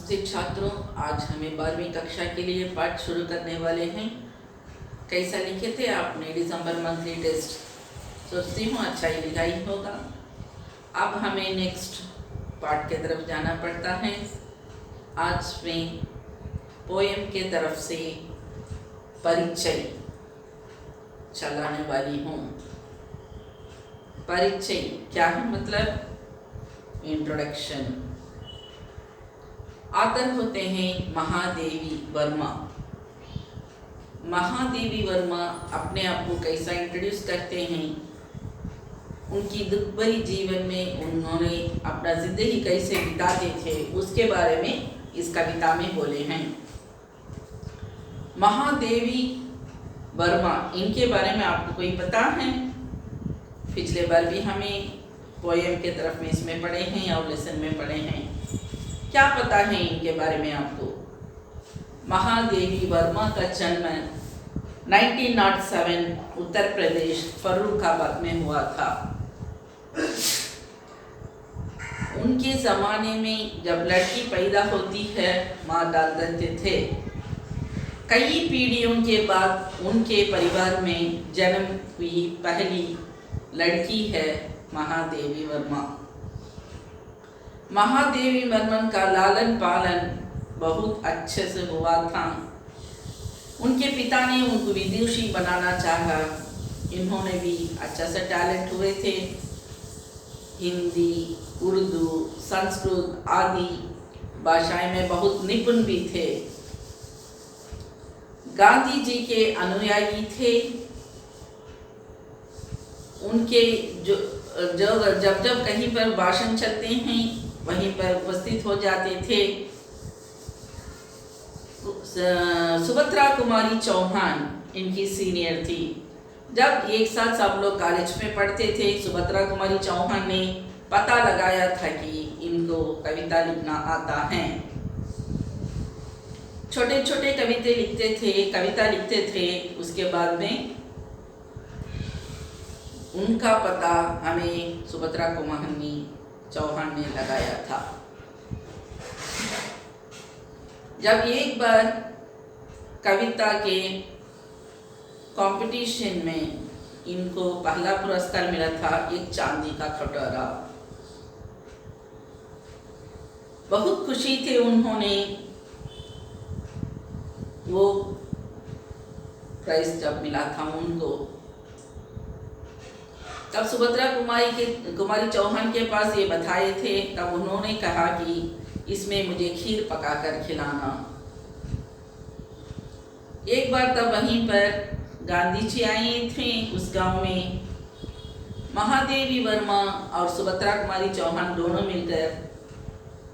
नमस्ते छात्रों, आज हमें 12वीं कक्षा के लिए पाठ शुरू करने वाले हैं। कैसा लिखे थे आपने दिसंबर मंथली टेस्ट? सोचती हूँ अच्छा ही लिखा ही होगा। अब हमें नेक्स्ट पाठ के तरफ जाना पड़ता है। आज मैं पोएम के तरफ से परिचय चलाने वाली हूँ। परिचय क्या है? मतलब इंट्रोडक्शन। ऑथर होते हैं महादेवी वर्मा। महादेवी वर्मा अपने आप को कैसा इंट्रोड्यूस करते हैं, उनकी दुख भरी जीवन में उन्होंने अपना जिंदगी कैसे बिताते थे उसके बारे में इस कविता में बोले हैं। महादेवी वर्मा, इनके बारे में आपको कोई पता है? पिछले बार भी हमें पोएम के तरफ में इसमें पढ़े हैं और लेसन में पढ़े हैं। क्या पता है इनके बारे में आपको? महादेवी वर्मा का जन्म 1907 उत्तर प्रदेश फर्रुखाबाद में हुआ था। उनके ज़माने में जब लड़की पैदा होती है माँ डाल देते थे। कई पीढ़ियों के बाद उनके परिवार में जन्म हुई पहली लड़की है महादेवी वर्मा। महादेवी वर्मन का लालन पालन बहुत अच्छे से हुआ था। उनके पिता ने उनको विदुषी बनाना चाहा। इन्होंने भी अच्छा सा टैलेंट हुए थे। हिंदी, उर्दू, संस्कृत आदि भाषाएं में बहुत निपुण भी थे। गांधी जी के अनुयायी थे। उनके जब कहीं पर भाषण चलते हैं वहीं पर उपस्थित हो जाते थे। सुभद्रा कुमारी चौहान इनकी सीनियर थी। जब एक साथ सब लोग कॉलेज में पढ़ते थे, सुभद्रा कुमारी चौहान ने पता लगाया था कि इनको कविता लिखना आता है। छोटे छोटे कविता लिखते थे। उसके बाद में उनका पता हमें सुभद्रा कुमारी चौहान ने लगाया था। जब एक बार कविता के कंपटीशन में इनको पहला पुरस्कार मिला था, एक चांदी का कटोरा। बहुत खुशी थे उन्होंने वो प्राइज जब मिला था उनको। तब सुभद्रा कुमारी चौहान के पास ये बताए थे। तब उन्होंने कहा कि इसमें मुझे खीर पकाकर खिलाना। एक बार तब वहीं पर गांधी जी आए थे उस गांव में। महादेवी वर्मा और सुभद्रा कुमारी चौहान दोनों मिलकर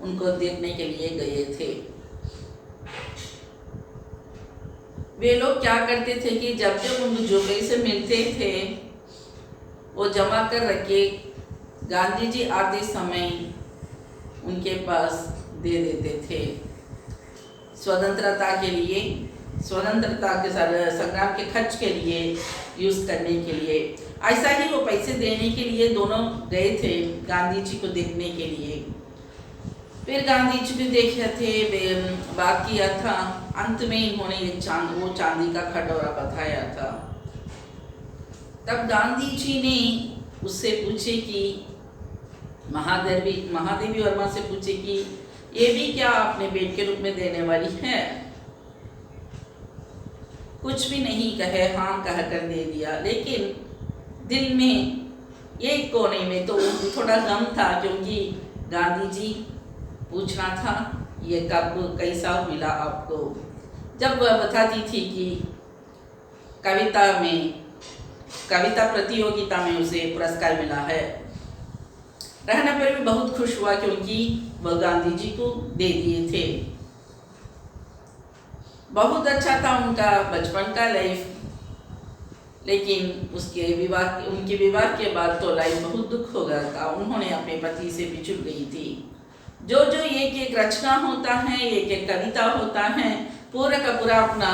उनको देखने के लिए गए थे। वे लोग क्या करते थे कि जब उनको जो पैसे मिलते थे वो जमा कर रखे गांधी जी आते समय उनके पास दे देते थे। स्वतंत्रता के संग्राम के खर्च के लिए यूज करने के लिए। ऐसा ही वो पैसे देने के लिए दोनों गए थे गांधी जी को देखने के लिए। फिर गांधी जी भी देखे थे, बात किया था। अंत में इन्होंने वो चांदी का कटोरा बताया था। तब गांधी जी ने उससे पूछे कि महादेवी वर्मा से पूछे कि ये भी क्या आपने भेंट के रूप में देने वाली है? कुछ भी नहीं कहे, हाँ कहकर दे दिया। लेकिन दिल में एक कोने में तो थोड़ा गम था, क्योंकि गांधी जी पूछना था ये कब कैसा मिला आपको। जब वह बताती थी कि कविता प्रतियोगिता में उसे पुरस्कार मिला है, रहने पर भी बहुत खुश हुआ, क्योंकि वह गांधी जी को दे दिए थे। बहुत अच्छा था उनका बचपन का लाइफ। लेकिन उनके विवाह के बाद तो लाइफ बहुत दुख हो गया था। उन्होंने अपने पति से बिछुड़ गई थी। जो एक एक रचना होता है, एक एक कविता होता है, पूरा का पूरा अपना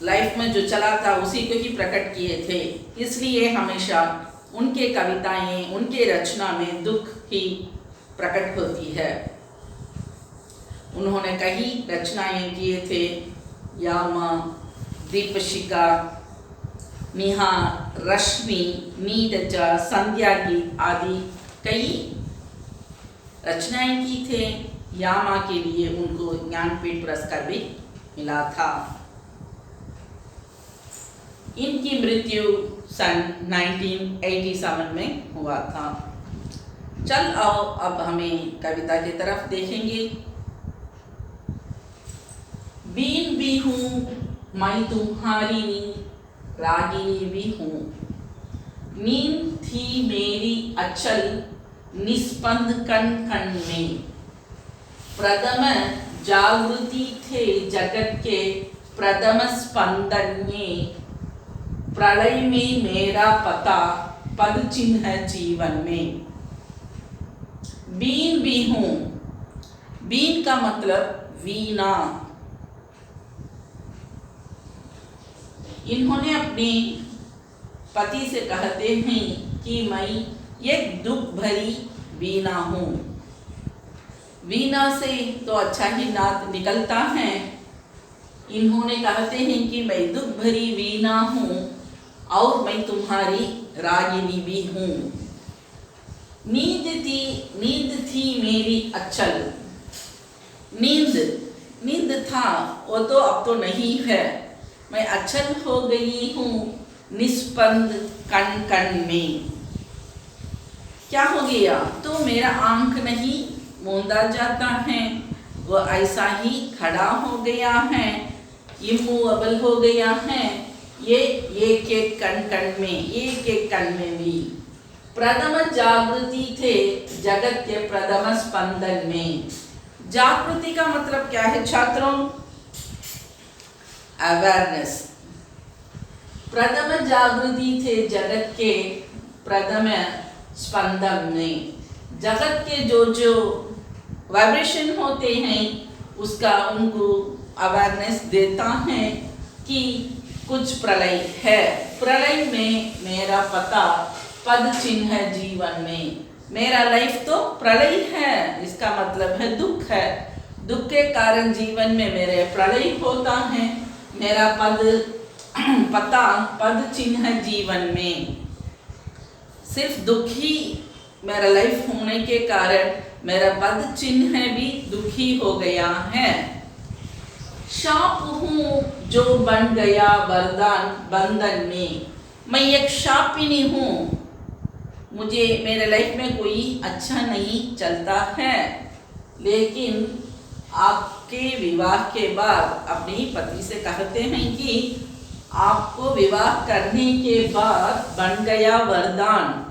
लाइफ में जो चला था उसी को ही प्रकट किए थे। इसलिए हमेशा उनके कविताएं, उनके रचना में दुख ही प्रकट होती है। उन्होंने कई रचनाएं किए थे। यामा, दीपशिखा, निहार, रश्मि, नीरज, संध्या गीत आदि कई रचनाएं की थे। यामा के लिए उनको ज्ञानपीठ पुरस्कार भी मिला था। इनकी मृत्यु सन 1987 में हुआ था। चल आओ अब हमें कविता की तरफ देखेंगे। बीन भी हूँ मैं तुम्हारी रागिनी भी हूँ, नींद थी मेरी अचल निस्पंद कण कण में, प्रथम जागृति थे जगत के प्रथम स्पंदन में, प्रलय में मेरा पता पद चिन्ह जीवन में। बीन भी हूँ, बीन का मतलब वीणा। इन्होंने अपने पति से कहते हैं कि मैं एक दुख भरी वीणा हूँ। वीणा से तो अच्छा ही नाद निकलता है। इन्होंने कहते हैं कि मैं दुख भरी वीणा हूँ और मैं तुम्हारी रागिनी भी हूँ। नींद थी मेरी अचल। नींद था, वो तो अब तो नहीं है। मैं अचल हो गई हूँ निस्पंद कण कण में। क्या हो गया? तो मेरा आंख नहीं मूंदा जाता है, वो ऐसा ही खड़ा हो गया है, इमूवेबल हो गया है। ये एक एक कण कण में, एक एक कण में भी। प्रथम जागृति थे जगत के प्रथम स्पंदन में। जागृति का मतलब क्या है छात्रों? अवेयरनेस। प्रथम जागृति थे जगत के प्रथम स्पंदन में। जगत के जो वाइब्रेशन होते हैं उसका उनको अवेयरनेस देता है कि कुछ प्रलय है। प्रलय में मेरा पता पद चिन्ह है जीवन में। मेरा लाइफ तो प्रलय है, इसका मतलब है दुख है। दुख के कारण जीवन में मेरे प्रलय होता है। मेरा पता पद चिन्ह जीवन में। सिर्फ दुख ही मेरा लाइफ होने के कारण मेरा पद चिन्ह भी दुखी हो गया है। शाप हूँ जो बन गया वरदान बंधन में। मैं एक शापिनी हूँ, मुझे मेरे लाइफ में कोई अच्छा नहीं चलता है। लेकिन आपके विवाह के बाद अपने पति से कहते हैं कि आपको विवाह करने के बाद बन गया वरदान।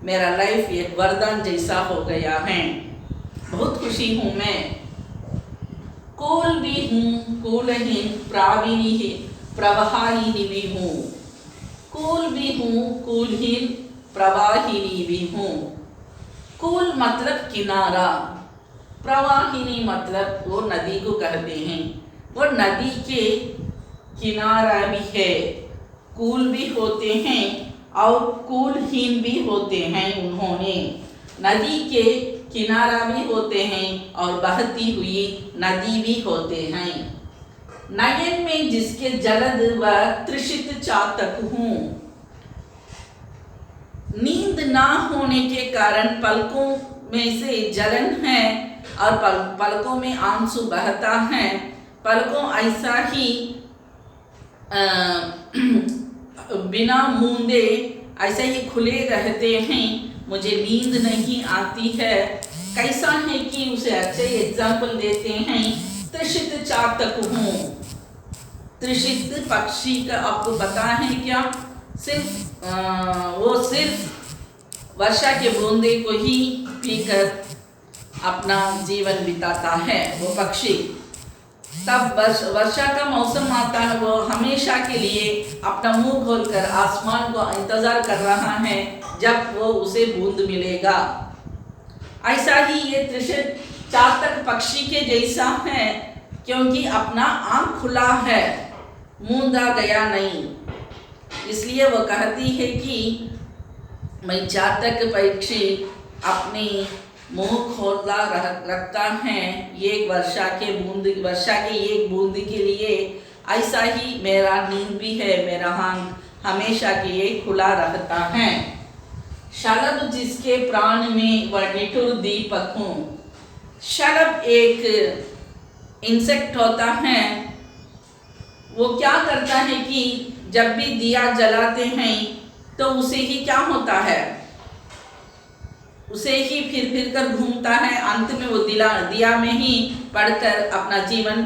मेरा लाइफ एक वरदान जैसा हो गया है। बहुत खुशी हूँ मैं। कूल भी हूँ, कूलहीन प्रवाहिनी भी हूँ। कूल भी हूँ, कूलहीन प्रवाहिनी भी हूँ। कूल मतलब किनारा, प्रवाहिनी मतलब वो नदी को कहते हैं। वो नदी के किनारा भी है। कूल भी होते हैं और कूलहीन भी होते हैं। उन्होंने नदी के किनारा भी होते हैं और बहती हुई नदी भी होते हैं। नयन में जिसके जलद व तृषित चातक हूँ। नींद ना होने के कारण पलकों में से जलन है और पलकों में आंसू बहता है। पलकों ऐसा ही बिना मूंदे ऐसे ही खुले रहते हैं। मुझे नींद नहीं आती है। कैसा है कि उसे अच्छे एग्जाम्पल देते हैं। तृषित चातक हूँ। तृषित पक्षी का आपको पता है क्या? वो सिर्फ वर्षा के बूंदे को ही पीकर अपना जीवन बिताता है वो पक्षी। तब वर्षा का मौसम आता है, वो हमेशा के लिए अपना मुंह खोलकर आसमान को इंतजार कर रहा है जब वो उसे बूंद मिलेगा। ऐसा ही ये तृषित चातक पक्षी के जैसा है, क्योंकि अपना आँख खुला है, मूंदा गया नहीं। इसलिए वो कहती है कि मैं चातक पक्षी अपनी मुंह खोला रखता है एक वर्षा की एक बूंद के लिए, ऐसा ही मेरा नींद भी है, मेरा आँख हमेशा के लिए खुला रहता है। शलभ जिसके प्राण में वह निठुर दीपक हूँ। शलभ एक इंसेक्ट होता है, वो क्या करता है कि जब भी दिया जलाते हैं तो उसे ही क्या होता है, उसे ही फिर कर घूमता है, अंत में वो दिया में ही पढ़कर अपना जीवन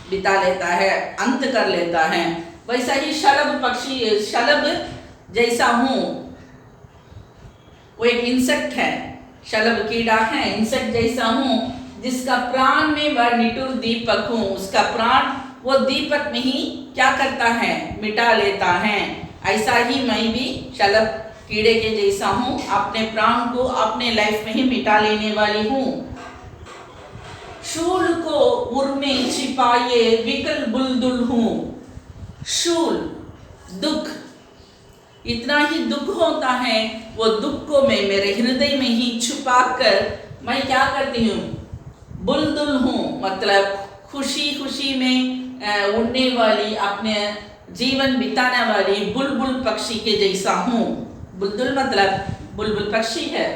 बिता लेता है, अंत कर लेता है। वैसा ही शलभ जैसा हूँ, वो एक इंसेक्ट है, शलभ कीड़ा है, इंसेक्ट जैसा हूँ, जिसका प्राण में वह निठुर दीपक हूँ। उसका प्राण वो दीपक में ही क्या करता है, मिटा लेता है। ऐसा ही मैं भी शलभ कीड़े के जैसा हूँ, अपने प्राण को अपने लाइफ में ही मिटा लेने वाली हूँ। शूल को उर में छिपाए विकल बुलबुल हूँ। शूल दुख, इतना ही दुख होता है, वो दुख को मैं मेरे हृदय में ही छुपा कर मैं क्या करती हूँ, बुलबुल हूँ, मतलब खुशी खुशी में उड़ने वाली, अपने जीवन बिताने वाली बुलबुल पक्षी के जैसा हूँ। बुलबुल मतलब बुलबुल पक्षी है।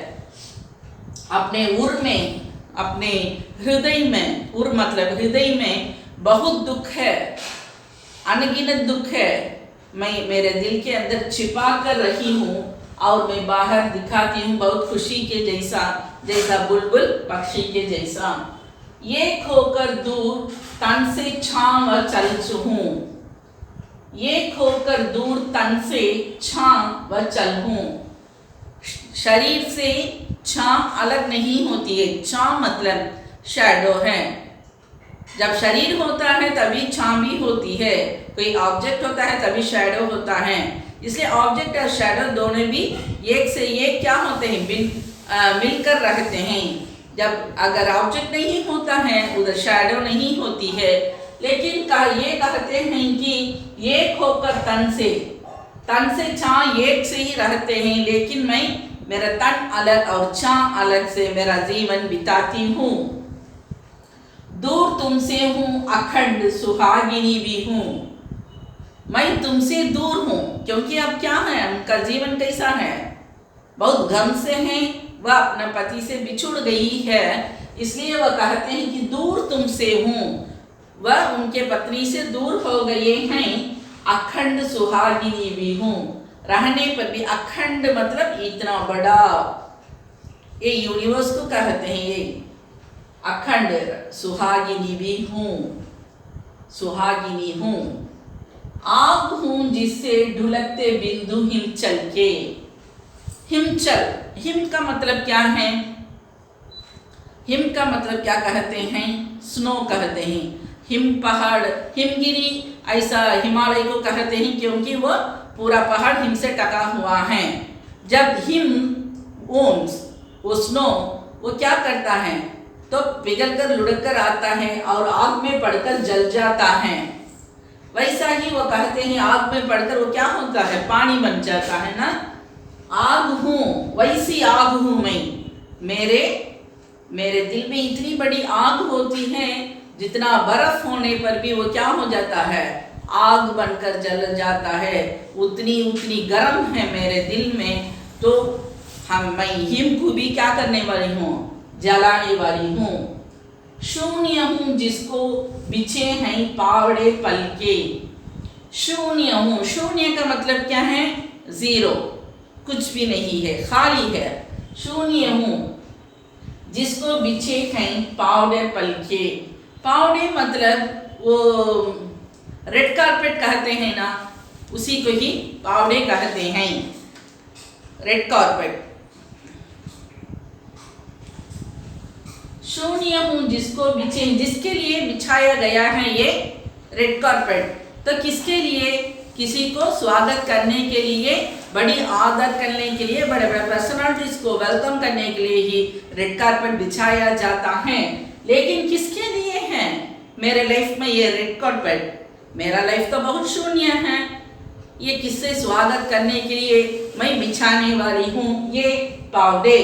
अपने उर में, अपने हृदय में, उर मतलब हृदय में बहुत दुख है, अनगिनत दुख है, मैं मेरे दिल के अंदर छिपा कर रही हूँ और मैं बाहर दिखाती हूँ बहुत खुशी के जैसा बुलबुल पक्षी के जैसा। ये खोकर दूर तन से छांव चल हूँ। ये खोकर दूर तन से छांव व चल हूँ। शरीर से छांव अलग नहीं होती है, छांव मतलब शैडो है। जब शरीर होता है तभी छांव भी होती है, कोई ऑब्जेक्ट होता है तभी शैडो होता है। इसलिए ऑब्जेक्ट और शैडो दोनों भी एक से एक क्या होते हैं, मिलकर रहते हैं। जब अगर ऑब्जेक्ट नहीं होता है उधर शैडो नहीं होती है। लेकिन ये कहते हैं कि एक होकर तन से छां एक से ही रहते हैं, लेकिन मैं मेरा तन अलग और छां अलग से मेरा जीवन बिताती हूँ। दूर तुमसे हूँ अखंड सुहागिनी भी हूँ। मैं तुमसे दूर हूँ क्योंकि अब क्या है, उनका जीवन कैसा है, बहुत गम से है, वह अपने पति से बिछुड़ गई है, इसलिए वह कहते हैं कि दूर तुमसे हूँ। वह उनके पत्नी से दूर हो गए हैं, अखंड सुहागिनी भी हूँ। रहने पर भी अखंड मतलब इतना बड़ा, ये यूनिवर्स को कहते हैं, ये अखंड सुहागिनी भी हूँ, सुहागिनी हूँ। आग हूँ जिससे ढुलकते बिंदु हिमचल के। हिमचल, हिम का मतलब क्या है, हिम का मतलब क्या कहते हैं, स्नो कहते हैं। हिम पहाड़, हिमगिरी ऐसा हिमालय को कहते हैं क्योंकि वह पूरा पहाड़ हिम से ढका हुआ है। जब हिम ओन्स, वो स्नो वो क्या करता है तो पिघल कर लुढ़क कर आता है और आग में पड़कर जल जाता है। वैसा ही वो कहते हैं आग में पड़कर वो क्या होता है, पानी बन जाता है ना। आग हूँ, वैसी आग हूँ मैं। मेरे दिल में इतनी बड़ी आग होती है, जितना बर्फ होने पर भी वो क्या हो जाता है, आग बनकर जल जाता है। उतनी गर्म है मेरे दिल में, तो मैं हिम को भी क्या करने वाली हूँ, जलाने वाली हूँ। शून्य हूँ जिसको बिछे हैं पावड़े पलके। शून्य हूँ, शून्य का मतलब क्या है, जीरो, कुछ भी नहीं है, खाली है। शून्य हूँ जिसको बिछे हैं पावड़े पलके। पावड़े मतलब वो रेड कारपेट कहते हैं ना, उसी को ही पावड़े कहते हैं, रेड कारपेट। शून्य हूँ जिसको बिछे, जिसके लिए बिछाया गया है ये रेड कारपेट, तो किसके लिए, किसी को स्वागत करने के लिए, बड़ी आदर करने के लिए, बड़े बड़े पर्सनालिटीज को वेलकम करने के लिए ही रेड कारपेट बिछाया जाता है। लेकिन किसके लिए है मेरे लाइफ में ये रेड कारपेट? मेरा लाइफ तो बहुत शून्य है, ये किससे स्वागत करने के लिए मैं बिछाने वाली हूँ ये पावड़े।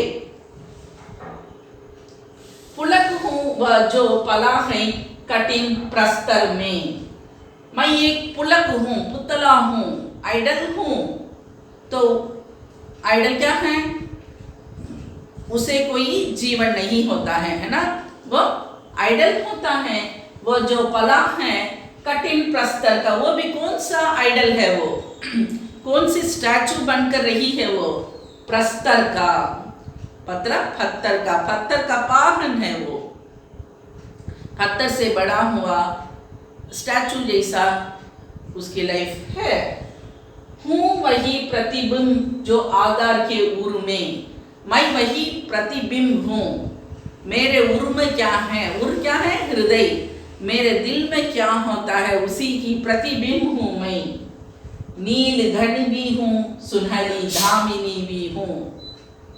पुलक हूँ वह जो पला है कठिन प्रस्तर में। मैं एक पुलक हूँ, पुतला हूँ, आइडल हूँ। तो आइडल क्या है? उसे कोई जीवन नहीं होता है ना? वो आइडल होता है वो जो पला है कठिन प्रस्तर का। वो भी कौन सा आइडल है? वो कौन सी स्टैचू बनकर रही है? वो प्रस्तर का, पत्थर का पाहन है। वो पत्थर से बड़ा हुआ स्टैचू जैसा उसकी लाइफ है। हूँ वही प्रतिबिंब जो आधार के उर में। मैं वही प्रतिबिंब हूँ। मेरे उर में क्या है? उर क्या है? हृदय। मेरे दिल में क्या होता है? उसी की प्रतिबिंब हूँ मैं। नील घन भी हूँ, सुनहरी धामिनी भी हूँ।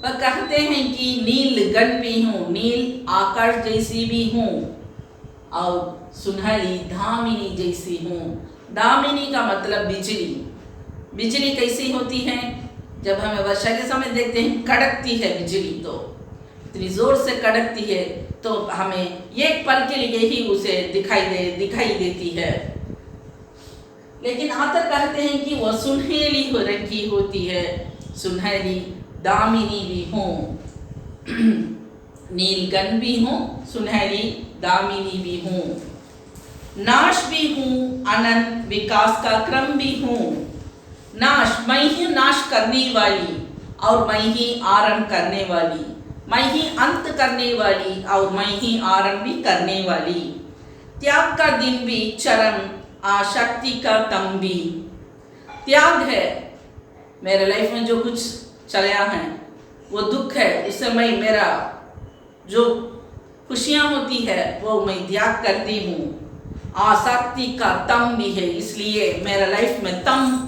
वह कहते हैं कि नील गण भी हूँ, नील आकाश जैसी भी हूँ और सुनहरी धामिनी जैसी हूँ। दामिनी का मतलब बिजली। बिजली कैसी होती है? जब हमें वर्षा के समय देखते हैं कड़कती है बिजली, तो इतनी जोर से कड़कती है तो हमें एक पल के लिए ही उसे दिखाई देती है। लेकिन आतर कहते हैं कि वह सुनहरी रंग की होती है, सुनहरी दामिनी भी हूँ। नीलगन भी हूँ, सुनहरी दामिनी भी हूँ। नाश भी हूँ, अनंत विकास का क्रम भी हूँ। नाश, मैं ही नाश करने वाली और मैं ही आरंभ करने वाली। मैं ही अंत करने वाली और मैं ही आरंभ भी करने वाली। त्याग का दिन भी चरम, आशक्ति का तम भी। त्याग है मेरे लाइफ में जो कुछ चला है वो दुख है, उस समय मेरा जो खुशियाँ होती है वो मैं त्याग करती हूँ। आसक्ति का तम भी है, इसलिए मेरा लाइफ में तम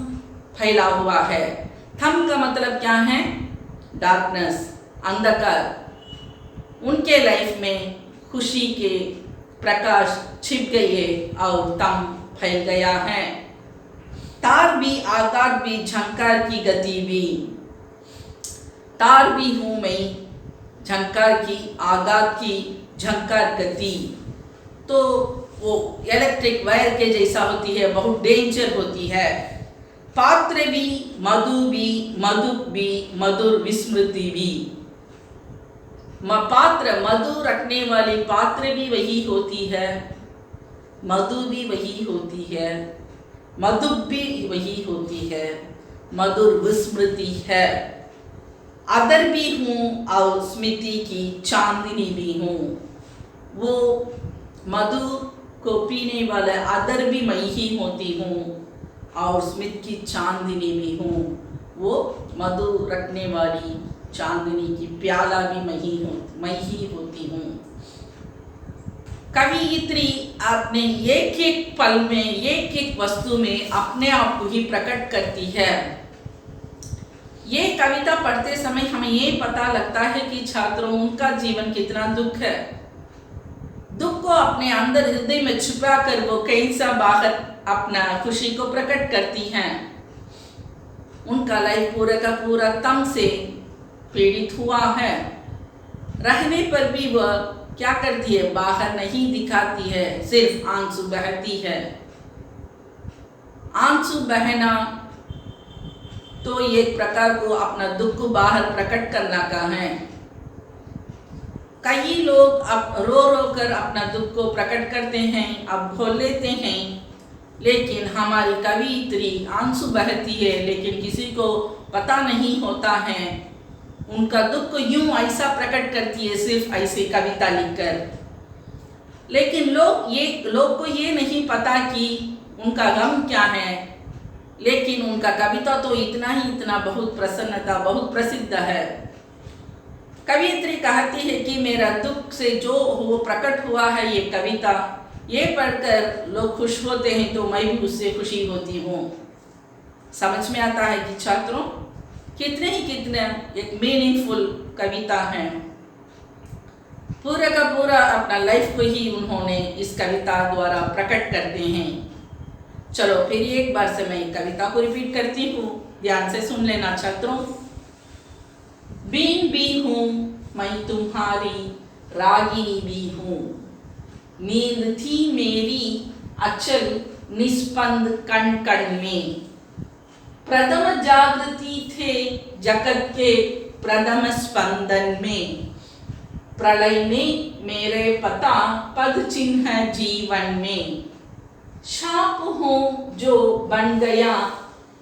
फैला हुआ है। थम का मतलब क्या है? डार्कनेस, अंधकार। उनके लाइफ में खुशी के प्रकाश छिप गई है और तम फैल गया है। तार भी, आकाश भी, झंकार की गति भी। तार भी हूँ मैं, झंकार की, आगात की झंकार गति। तो वो इलेक्ट्रिक वायर के जैसा होती है, बहुत डेंजर होती है। पात्र भी, मधु भी, मधुक भी, मधुर विस्मृति भी। पात्र, मधु रखने वाली पात्र भी वही होती है, मधु भी वही होती है, मधुक भी वही होती है, मधुर विस्मृति है। अदर भी हूँ और स्मृति की चांदनी भी हूँ। वो मधु को पीने वाला अदर भी मैं ही होती हूँ और स्मित की चांदनी भी हूँ। वो मधु रखने वाली चांदनी की प्याला भी मैं ही होती हूँ। कवियत्री अपने एक एक पल में, एक एक वस्तु में अपने आप को ही प्रकट करती है। ये कविता पढ़ते समय हमें ये पता लगता है कि छात्रों, उनका जीवन कितना दुख है। दुख को अपने अंदर हृदय में छुपा कर वो कैसा बाहर अपना खुशी को प्रकट करती हैं। उनका लाइफ पूरा का पूरा तम से पीड़ित हुआ है। रहने पर भी वह क्या करती है? बाहर नहीं दिखाती है, सिर्फ आंसू बहती है। आंसू बहना तो एक प्रकार को अपना दुख को बाहर प्रकट करना का है। कई लोग अब रो कर अपना दुख को प्रकट करते हैं, अब खोल लेते हैं, लेकिन हमारी कवियत्री आंसू बहती है लेकिन किसी को पता नहीं होता है। उनका दुख को यूं ऐसा प्रकट करती है, सिर्फ ऐसे कविता लिखकर। लेकिन लोग को ये नहीं पता कि उनका गम क्या है। लेकिन उनका कविता तो इतना बहुत प्रसन्नता, बहुत प्रसिद्ध है। कवियत्री कहती है कि मेरा दुख से जो वो प्रकट हुआ है ये कविता, ये पढ़कर लोग खुश होते हैं तो मैं भी उससे खुशी होती हूँ। समझ में आता है कि छात्रों कितने एक मीनिंगफुल कविता है। पूरा का पूरा अपना लाइफ को ही उन्होंने इस कविता द्वारा प्रकट करते हैं। चलो फिर एक बार से मैं कविता को रिपीट करती हूँ, ध्यान से सुन लेना छात्रों। बीन भी हूँ मैं तुम्हारी, रागिनी भी हूँ। नींद थी मेरी अचल निस्पंद कण कण में, प्रथम जागृति थे जगत के प्रथम स्पंदन में। प्रलय ने मेरे पता पद चिन्ह जीवन में, शाप हो जो बन गया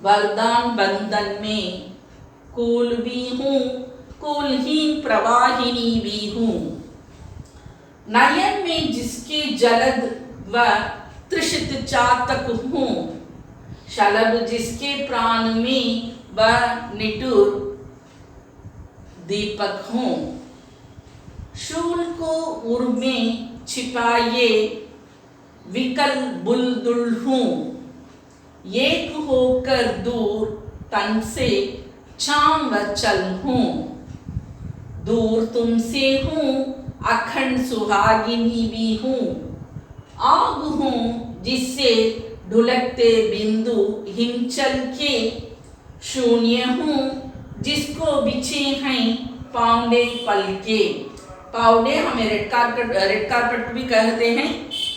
वरदान बंधन में। कूल भी हूँ कूलहीन प्रवाहिनी भी हूँ, नयन में जिसके जलद व तृषित चातक हूँ। शलभ जिसके प्राण में व निठुर दीपक हूँ। शूल को उर में छिपाए विकल बुलबुल हूँ। एक होकर दूर तन से चाम व चल हूँ। दूर तुमसे हूँ अखंड सुहागिनी भी हूँ। आग हूँ जिससे ढुलकते बिंदु हिमचल के। शून्य हूँ जिसको बिछे हैं पांडे पलके। पाउडे हमें रेड कारपेट भी कहते हैं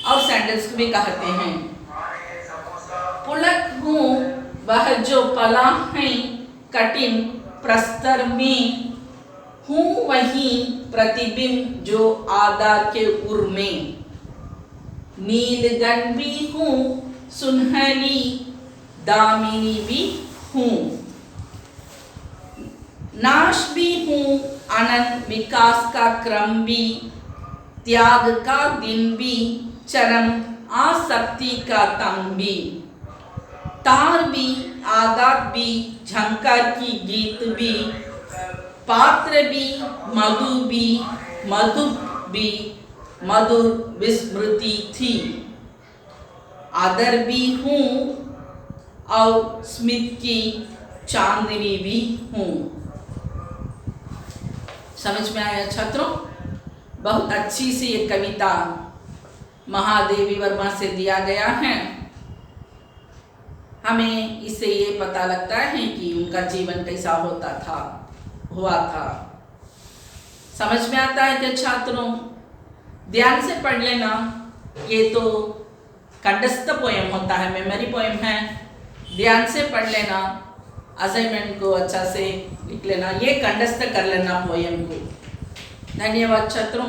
और सैंडल्स को भी कहते हैं। पुलक हूँ वह जो पला है कठिन प्रस्तर में। हूँ वही प्रतिबिंब जो आधार के उर में। नीलगण भी हूँ सुनहरी दामिनी भी हूँ। नाश भी हूँ अनंत विकास का क्रम भी। त्याग का दिन भी चरम आसक्ति का तंग भी। तार भी आगात भी झंकार की गीत भी। पात्र भी मधु भी मधुर विस्मृति थी। आदर भी हूँ और स्मित की चांदनी भी हूँ। समझ में आया छात्रों? बहुत अच्छी सी ये कविता महादेवी वर्मा से दिया गया है। हमें इससे ये पता लगता है कि उनका जीवन कैसा हुआ था। समझ में आता है क्या छात्रों? ध्यान से पढ़ लेना। ये तो कंठस्थ पोएम होता है, मेमोरी पोएम है। ध्यान से पढ़ लेना, असाइनमेंट को अच्छा से लिख लेना, ये कंठस्थ कर लेना पोएम को। धन्यवाद छात्रों।